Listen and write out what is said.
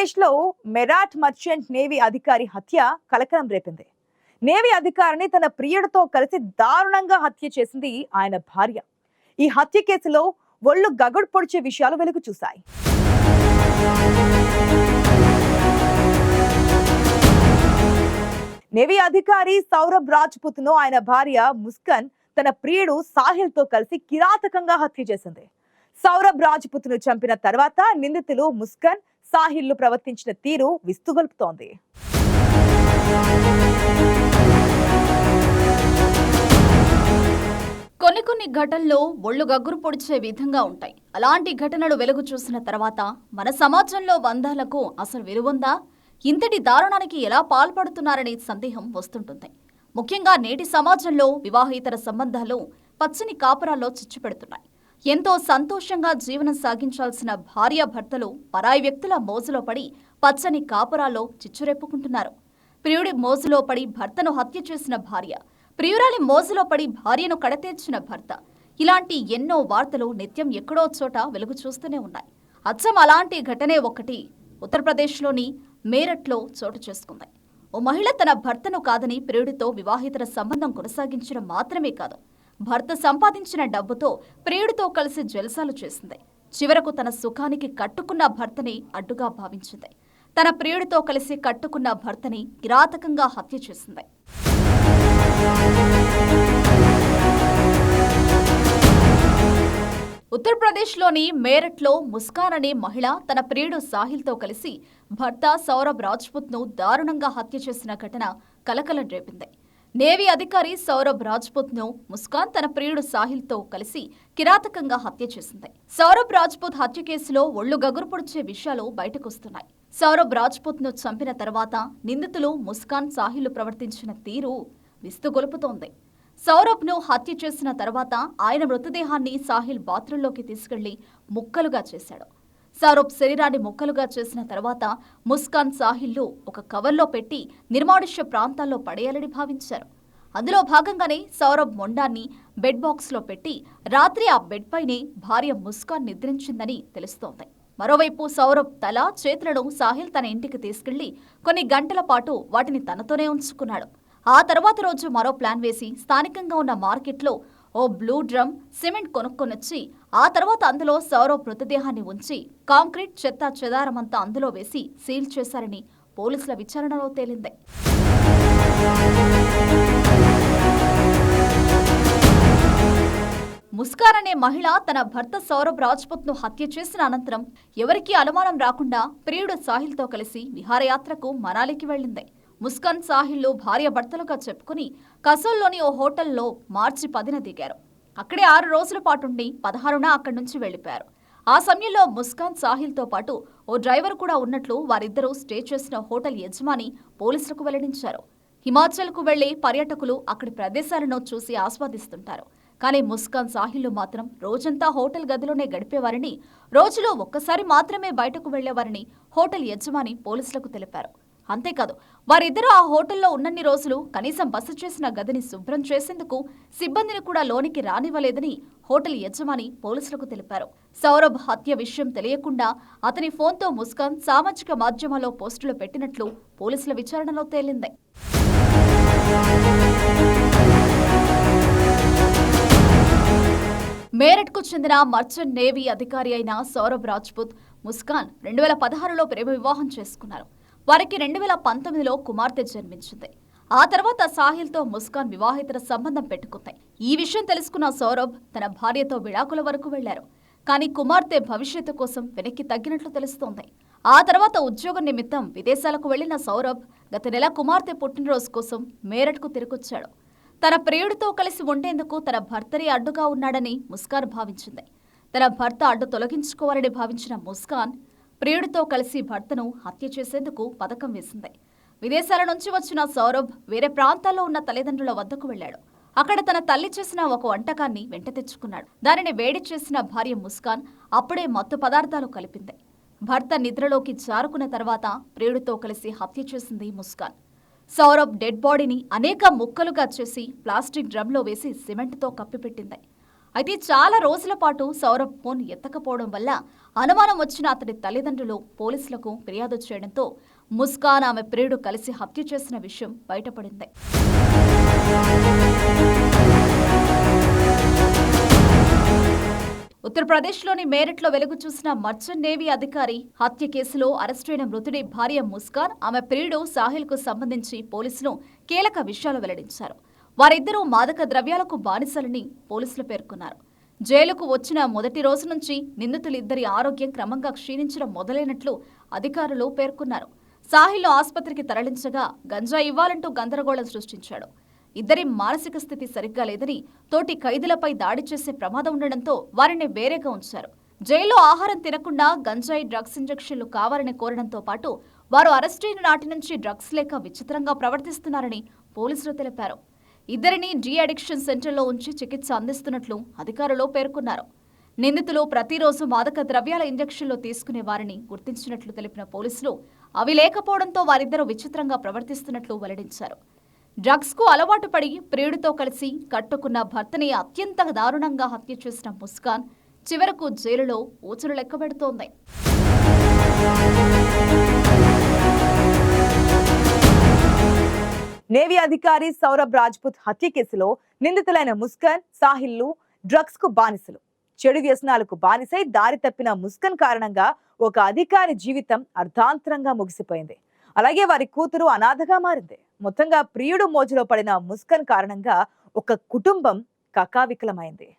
ఉత్తరప్రదేశ్లో మెరాట్ merchant navy అధికారి హత్య కలకలం రేపింది. నేవీ అధికారిని తన ప్రియుడితో కలిసి దారుణంగా హత్య చేసింది ఆయన భార్య. ఈ హత్య కేసులో ఒళ్ళు గగుడు పొడిచే విషయాలు వెలుగు చూశాయి. నేవీ అధికారి సౌరభ్ రాజ్పుత్ ను ఆయన భార్య ముస్కాన్ తన ప్రియుడు సాహిల్ తో కలిసి కిరాతకంగా హత్య చేసింది. సౌరభ్ రాజ్పుత్ ను చంపిన తర్వాత నిందితులు ముస్కాన్, సాహిల్ ప్రవర్తించిన తీరు విస్తుగొల్పుతోంది. కొన్ని ఘటనలు ఒళ్ళు గగ్గురు పొడిచే విధంగా ఉంటాయి. అలాంటి ఘటనలు వెలుగు చూసిన తర్వాత మన సమాజంలో బంధాలకు అసలు విలువుందా, ఇంతటి దారుణానికి ఎలా పాల్పడుతున్నారనే సందేహం వస్తుంటుంది. ముఖ్యంగా నేటి సమాజంలో వివాహేతర సంబంధాలు పచ్చని కాపురాల్లో చిచ్చుపెడుతున్నాయి. ఎంతో సంతోషంగా జీవనం సాగించాల్సిన భార్యాభర్తలు పరాయి వ్యక్తుల మోజులో పడి పచ్చని కాపురాల్లో చిచ్చురెప్పుకుంటున్నారు. ప్రియుడి మోజులో పడి భర్తను హత్య చేసిన భార్య, ప్రియురాలి మోజులో పడి భార్యను కడతీర్చిన భర్త, ఇలాంటి ఎన్నో వార్తలు నిత్యం ఎక్కడో చోట వెలుగు చూస్తూనే ఉన్నాయి. అచ్చం అలాంటి ఘటనే ఒకటి ఉత్తరప్రదేశ్లోని మేరట్లో చోటు చేసుకుంది. ఓ మహిళ తన భర్తను కాదని ప్రియుడితో వివాహేతర సంబంధం కొనసాగించడం మాత్రమే కాదు, భర్త సంపాదించిన డబ్బుతో ప్రియుడితో కలిసి జల్సాలు చేసింది. చివరకు తన సుఖానికి కట్టుకున్న భర్తని అడ్డుగా భావించింది. తన ప్రియుడితో కలిసి కట్టుకున్న భర్తని కిరాతకంగా హత్య చేసింది. ఉత్తరప్రదేశ్లోని మేరట్లో ముస్కాన్ అనే మహిళ తన ప్రియుడు సాహిల్తో కలిసి భర్త సౌరభ్ రాజ్పుత్ ను దారుణంగా హత్య చేసిన ఘటన కలకలం రేపింది. నేవీ అధికారి సౌరభ్ రాజ్పుత్ ను ముస్కాన్ తన ప్రియుడు సాహిల్తో కలిసి కిరాతకంగా హత్య చేసింది. సౌరభ్ రాజ్పుత్ హత్య కేసులో ఒళ్ళు గగురు పొడిచే విషయాలు బయటకొస్తున్నాయి. సౌరభ్ రాజ్పుత్ ను చంపిన తర్వాత నిందితులు ముస్కాన్, సాహిల్ ప్రవర్తించిన తీరు విస్తుగొలుపుతోంది. సౌరభ్ ను హత్య చేసిన తర్వాత ఆయన మృతదేహాన్ని సాహిల్ బాత్రూంలోకి తీసుకెళ్లి ముక్కలుగా చేశాడు. సౌరభ్ శరీరాన్ని ముక్కలుగా చేసిన తర్వాత ముస్కాన్, సాహిల్లు ఒక కవర్లో పెట్టి నిర్మానుష్య ప్రాంతాల్లో పడేయాలని భావించారు. అందులో భాగంగానే సౌరభ్ మొండాన్ని బెడ్ బాక్స్లో పెట్టి రాత్రి ఆ బెడ్ పైనే భార్య ముస్కాన్ నిద్రించిందని తెలుస్తోంది. మరోవైపు సౌరభ్ తల, చేతులను సాహిల్ తన ఇంటికి తీసుకెళ్లి కొన్ని గంటల పాటు వాటిని తనతోనే ఉంచుకున్నాడు. ఆ తర్వాత రోజు మరో ప్లాన్ వేసి స్థానికంగా ఉన్న మార్కెట్లో ఓ బ్లూ డ్రమ్ సిమెంట్ కొనుక్కొనొచ్చి ఆ తర్వాత అందులో సౌరభ్ మృతదేహాన్ని ఉంచి కాంక్రీట్, చెత్త చెదారమంతా అందులో వేసి సీల్ చేశారని పోలీసుల విచారణలో తేలింది. ముస్కాన్ అనే మహిళ తన భర్త సౌరభ్ రాజ్పుత్ ను హత్య చేసిన అనంతరం ఎవరికీ అనుమానం రాకుండా ప్రియుడు సాహిల్తో కలిసి విహారయాత్రకు మనాలికి వెళ్లింది. ముస్కాన్, సాహిల్లు భార్య భర్తలుగా చెప్పుకుని కసోల్లోని ఓ హోటల్లో మార్చి 10న దిగారు. అక్కడే 6 రోజుల పాటుండి 16న అక్కడి నుంచి వెళ్లిపోయారు. ఆ సమయంలో ముస్కాన్, సాహిల్తో పాటు ఓ డ్రైవర్ కూడా ఉన్నట్లు వారిద్దరూ స్టే చేసిన హోటల్ యజమాని పోలీసులకు వెల్లడించారు. హిమాచల్కు వెళ్లే పర్యాటకులు అక్కడి ప్రదేశాలను చూసి ఆస్వాదిస్తుంటారు. కానీ ముస్కాన్, సాహిల్లు మాత్రం రోజంతా హోటల్ గదిలోనే గడిపేవారని, రోజులో ఒక్కసారి మాత్రమే బయటకు వెళ్లేవారని హోటల్ యజమాని పోలీసులకు తెలిపారు. అంతేకాదు, వారిద్దరూ ఆ హోటల్లో ఉన్నన్ని రోజులు కనీసం బస చేసిన గదిని శుభ్రం చేసేందుకు సిబ్బందిని కూడా లోనికి రానివ్వలేదని హోటల్ యజమాని పోలీసులకు తెలిపారు. సౌరభ్ హత్య విషయం తెలియకుండా అతని ఫోన్తో ముస్కాన్ సామాజిక మాధ్యమాల్లో పోస్టులు పెట్టినట్లు పోలీసుల విచారణలో తేలింది. మేరట్కు చెందిన మర్చెంట్ నేవీ అధికారి అయిన సౌరభ్ రాజ్పుత్, ముస్కాన్ 2016లో ప్రేమ వివాహం చేసుకున్నారు. వారికి 2019లో కుమార్తె జన్మించింది. ఆ తర్వాత సాహిల్తో ముస్కాన్ వివాహేతర సంబంధం పెట్టుకుంది. ఈ విషయం తెలుసుకున్న సౌరభ్ తన భార్యతో విడాకుల వరకు వెళ్లారు. కానీ కుమార్తె భవిష్యత్తు కోసం వెనక్కి తగ్గినట్లు తెలుస్తోంది. ఆ తర్వాత ఉద్యోగం నిమిత్తం విదేశాలకు వెళ్లిన సౌరభ్ గత నెల కుమార్తె పుట్టినరోజు కోసం మేరట్కు తిరిగొచ్చాడు. తన ప్రియుడితో కలిసి ఉండేందుకు తన భర్తరే అడ్డుగా ఉన్నాడని ముస్కాన్ భావించింది. తన భర్త అడ్డు తొలగించుకోవాలని భావించిన ముస్కాన్ ప్రియుడితో కలిసి భర్తను హత్య చేసేందుకు పథకం వేసింది. విదేశాల నుంచి వచ్చిన సౌరభ్ వేరే ప్రాంతాల్లో ఉన్న తల్లిదండ్రుల వద్దకు వెళ్లాడు. అక్కడ తన తల్లి చేసిన ఒక వంటకాన్ని వెంట తెచ్చుకున్నాడు. దానిని వేడి చేసిన భార్య ముస్కాన్ అప్పుడే మత్తు పదార్థాలు కలిపింది. భర్త నిద్రలోకి జారుకున్న తర్వాత ప్రియుడితో కలిసి హత్య చేసింది ముస్కాన్. సౌరభ్ డెడ్ బాడీని అనేక ముక్కలుగా చేసి ప్లాస్టిక్ డ్రమ్లో వేసి సిమెంట్తో కప్పిపెట్టింది. అయితే చాలా రోజుల పాటు సౌరభ్ ఫోన్ ఎత్తకపోవడం వల్ల అనుమానం వచ్చిన అతడి తల్లిదండ్రులు పోలీసులకు ఫిర్యాదు చేయడంతో ముస్కాన్ ఆమె ప్రియుడు కలిసి హత్య చేసిన విషయం బయటపడింది. ఉత్తరప్రదేశ్లోని మేరట్లో వెలుగు చూసిన మర్చెంట్ నేవీ అధికారి హత్య కేసులో అరెస్టైన మృతుడి భార్య ముస్కాన్, ఆమె ప్రియుడు సాహిల్కు సంబంధించి పోలీసులు కీలక విషయాలు వెల్లడించారు. వారిద్దరూ మాదక ద్రవ్యాలకు బానిసలని పోలీసులు పేర్కొన్నారు. జైలుకు వచ్చిన మొదటి రోజు నుంచి నిందితులిద్దరి ఆరోగ్యం క్రమంగా క్షీణించడం మొదలైనట్లు అధికారులు పేర్కొన్నారు. సాహిల్ ఆసుపత్రికి తరలించగా గంజా ఇవ్వాలంటూ గందరగోళం సృష్టించాడు. ఇద్దరి మానసిక స్థితి సరిగ్గా లేదని, తోటి ఖైదీలపై దాడి చేసే ప్రమాదం ఉండడంతో వారిని వేరేగా ఉంచారు. జైల్లో ఆహారం తినకుండా గంజాయి డ్రగ్స్ ఇంజెక్షన్లు కావాలని కోరడంతో పాటు వారు అరెస్టైన నాటి నుంచి డ్రగ్స్ లేక విచిత్రంగా ప్రవర్తిస్తున్నారని పోలీసులు తెలిపారు. ఇద్దరిని డీ అడిక్షన్ సెంటర్లో ఉంచి చికిత్స అందిస్తున్నట్లు అధికారులు పేర్కొన్నారు. నిందితులు ప్రతిరోజు మాదక ద్రవ్యాల ఇంజెక్షన్లు తీసుకునే వారిని గుర్తించినట్లు తెలిపిన పోలీసులు అవి లేకపోవడంతో వారిద్దరూ విచిత్రంగా ప్రవర్తిస్తున్నట్లు వెల్లడించారు. డ్రగ్స్ కు అలవాటు పడి ప్రియుడితో కలిసి కట్టుకున్న భర్తని అత్యంత దారుణంగా హత్య చేసిన ముస్కాన్ చివరకు జైలులో ఊచలు లెక్కబెడుతోంది. నేవీ అధికారి సౌరభ్ రాజ్పుత్ హత్య కేసులో నిందితులైన ముస్కాన్, సాహిల్లు డ్రగ్స్ కు బానిసలు. చెడు వ్యసనాలకు బానిసై దారి తప్పిన ముస్కాన్ కారణంగా ఒక అధికారి జీవితం అర్ధాంతరంగా ముగిసిపోయింది. అలాగే వారి కూతురు అనాథగా మారింది. మొత్తంగా ప్రియుడు మోజులో పడిన ముస్కాన్ కారణంగా ఒక కుటుంబం కకావికలమైంది.